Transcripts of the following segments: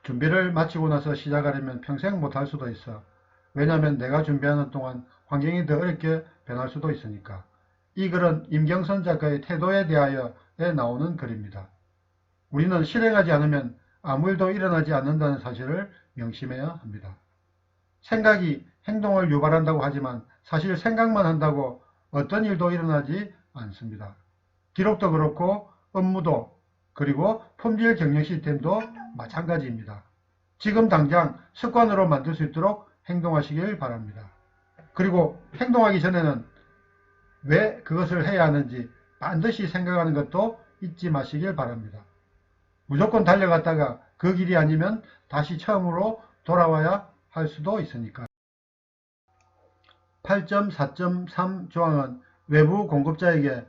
준비를 마치고 나서 시작하려면 평생 못할 수도 있어. 왜냐하면 내가 준비하는 동안 환경이 더 어렵게 변할 수도 있으니까. 이 글은 임경선 작가의 태도에 대하여에 나오는 글입니다. 우리는 실행하지 않으면 아무 일도 일어나지 않는다는 사실을 명심해야 합니다. 생각이 행동을 유발한다고 하지만 사실 생각만 한다고 어떤 일도 일어나지 않습니다. 기록도 그렇고 업무도 그리고 품질 경영 시스템도 마찬가지입니다. 지금 당장 습관으로 만들 수 있도록 행동하시길 바랍니다. 그리고 행동하기 전에는 왜 그것을 해야 하는지 반드시 생각하는 것도 잊지 마시길 바랍니다. 무조건 달려갔다가 그 길이 아니면 다시 처음으로 돌아와야 할 수도 있으니까. 8.4.3 조항은 외부 공급자에게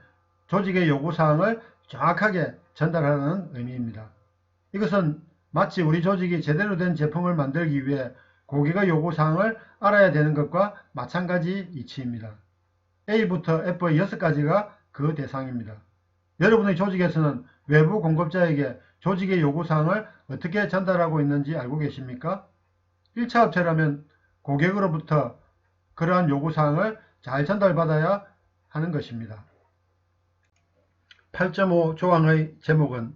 조직의 요구사항을 정확하게 전달하는 의미입니다. 이것은 마치 우리 조직이 제대로 된 제품을 만들기 위해 고객의 요구사항을 알아야 되는 것과 마찬가지 이치입니다. A부터 F의 6가지가 그 대상입니다. 여러분의 조직에서는 외부 공급자에게 조직의 요구사항을 어떻게 전달하고 있는지 알고 계십니까? 1차 업체라면 고객으로부터 그러한 요구사항을 잘 전달받아야 하는 것입니다. 8.5 조항의 제목은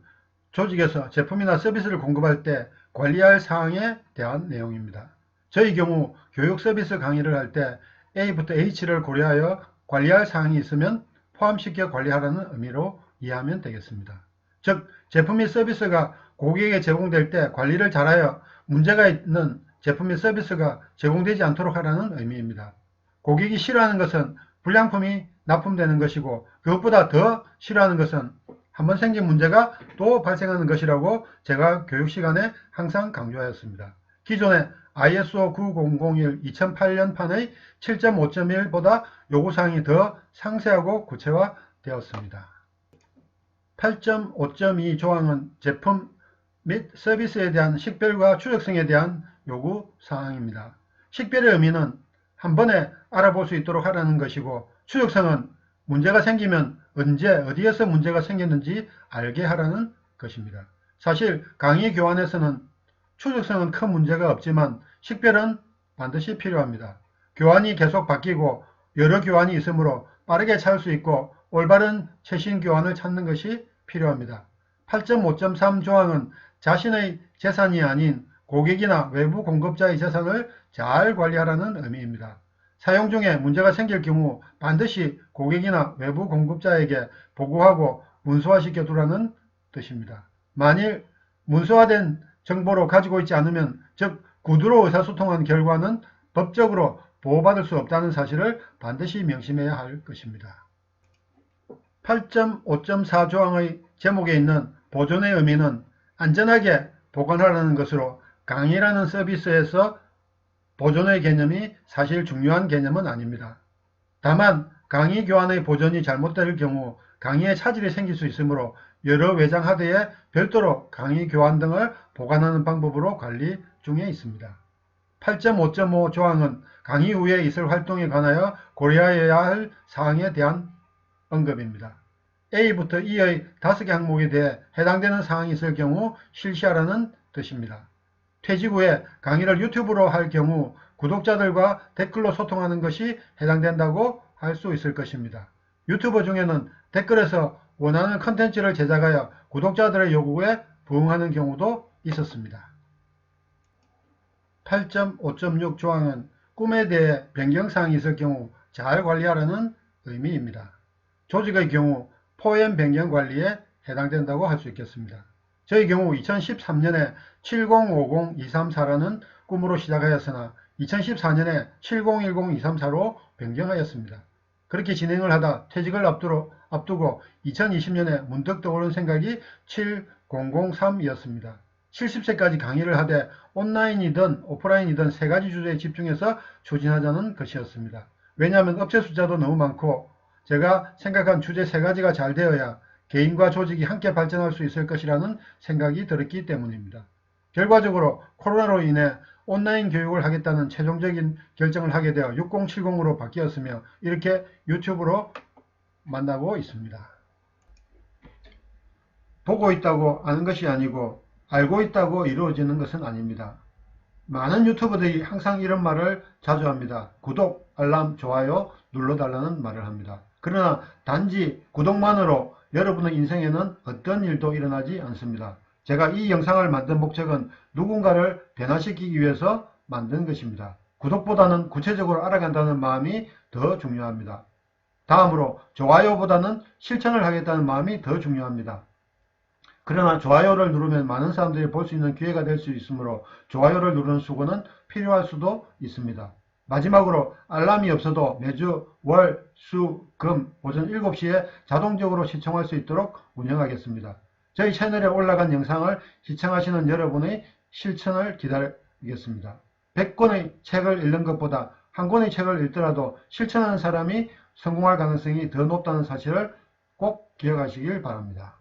조직에서 제품이나 서비스를 공급할 때 관리할 사항에 대한 내용입니다. 저희 경우 교육 서비스 강의를 할 때 A부터 H를 고려하여 관리할 사항이 있으면 포함시켜 관리하라는 의미로 이해하면 되겠습니다. 즉, 제품 및 서비스가 고객에게 제공될 때 관리를 잘하여 문제가 있는 제품 및 서비스가 제공되지 않도록 하라는 의미입니다. 고객이 싫어하는 것은 불량품이 납품되는 것이고 그것보다 더 싫어하는 것은 한번 생긴 문제가 또 발생하는 것이라고 제가 교육 시간에 항상 강조하였습니다. 기존의 ISO 9001 2008년판의 7.5.1보다 요구사항이 더 상세하고 구체화되었습니다. 8.5.2 조항은 제품 및 서비스에 대한 식별과 추적성에 대한 요구사항입니다. 식별의 의미는 한 번에 알아볼 수 있도록 하라는 것이고, 추적성은 문제가 생기면 언제 어디에서 문제가 생겼는지 알게 하라는 것입니다. 사실 강의 교환에서는 추적성은 큰 문제가 없지만 식별은 반드시 필요합니다. 교환이 계속 바뀌고 여러 교환이 있으므로 빠르게 찾을 수 있고 올바른 최신 교환을 찾는 것이 필요합니다. 8.5.3 조항은 자신의 재산이 아닌 고객이나 외부 공급자의 재산을 잘 관리하라는 의미입니다. 사용 중에 문제가 생길 경우 반드시 고객이나 외부 공급자에게 보고하고 문서화시켜 두라는 뜻입니다. 만일 문서화된 정보로 가지고 있지 않으면, 즉 구두로 의사소통한 결과는 법적으로 보호받을 수 없다는 사실을 반드시 명심해야 할 것입니다. 8.5.4 조항의 제목에 있는 보존의 의미는 안전하게 보관하라는 것으로 강의라는 서비스에서 보존의 개념이 사실 중요한 개념은 아닙니다. 다만 강의 교환의 보존이 잘못될 경우 강의에 차질이 생길 수 있으므로 여러 외장 하드에 별도로 강의 교환 등을 보관하는 방법으로 관리 중에 있습니다. 8.5.5 조항은 강의 후에 있을 활동에 관하여 고려해야 할 사항에 대한 언급입니다. A부터 E의 5개 항목에 대해 해당되는 사항이 있을 경우 실시하라는 뜻입니다. 퇴직 후에 강의를 유튜브로 할 경우 구독자들과 댓글로 소통하는 것이 해당된다고 할 수 있을 것입니다. 유튜버 중에는 댓글에서 원하는 컨텐츠를 제작하여 구독자들의 요구에 부응하는 경우도 있었습니다. 8.5.6 조항은 꿈에 대해 변경사항이 있을 경우 잘 관리하라는 의미입니다. 조직의 경우 포엠 변경 관리에 해당된다고 할 수 있겠습니다. 저희 경우 2013년에 7050234라는 꿈으로 시작하였으나 2014년에 7010234로 변경하였습니다. 그렇게 진행을 하다 퇴직을 앞두고 2020년에 문득 떠오른 생각이 7003이었습니다. 70세까지 강의를 하되 온라인이든 오프라인이든 3가지 주제에 집중해서 추진하자는 것이었습니다. 왜냐하면 업체 숫자도 너무 많고 제가 생각한 주제 3가지가 잘 되어야 개인과 조직이 함께 발전할 수 있을 것이라는 생각이 들었기 때문입니다. 결과적으로 코로나로 인해 온라인 교육을 하겠다는 최종적인 결정을 하게 되어 6070으로 바뀌었으며 이렇게 유튜브로 만나고 있습니다. 보고 있다고 아는 것이 아니고 알고 있다고 이루어지는 것은 아닙니다. 많은 유튜버들이 항상 이런 말을 자주 합니다. 구독, 알람, 좋아요 눌러달라는 말을 합니다. 그러나 단지 구독만으로 여러분의 인생에는 어떤 일도 일어나지 않습니다. 제가 이 영상을 만든 목적은 누군가를 변화시키기 위해서 만든 것입니다. 구독보다는 구체적으로 알아간다는 마음이 더 중요합니다. 다음으로 좋아요보다는 실천을 하겠다는 마음이 더 중요합니다. 그러나 좋아요를 누르면 많은 사람들이 볼 수 있는 기회가 될 수 있으므로 좋아요를 누르는 수고는 필요할 수도 있습니다. 마지막으로 알람이 없어도 매주 월, 수, 금 오전 7시에 자동적으로 시청할 수 있도록 운영하겠습니다. 저희 채널에 올라간 영상을 시청하시는 여러분의 실천을 기다리겠습니다. 100권의 책을 읽는 것보다 한 권의 책을 읽더라도 실천하는 사람이 성공할 가능성이 더 높다는 사실을 꼭 기억하시길 바랍니다.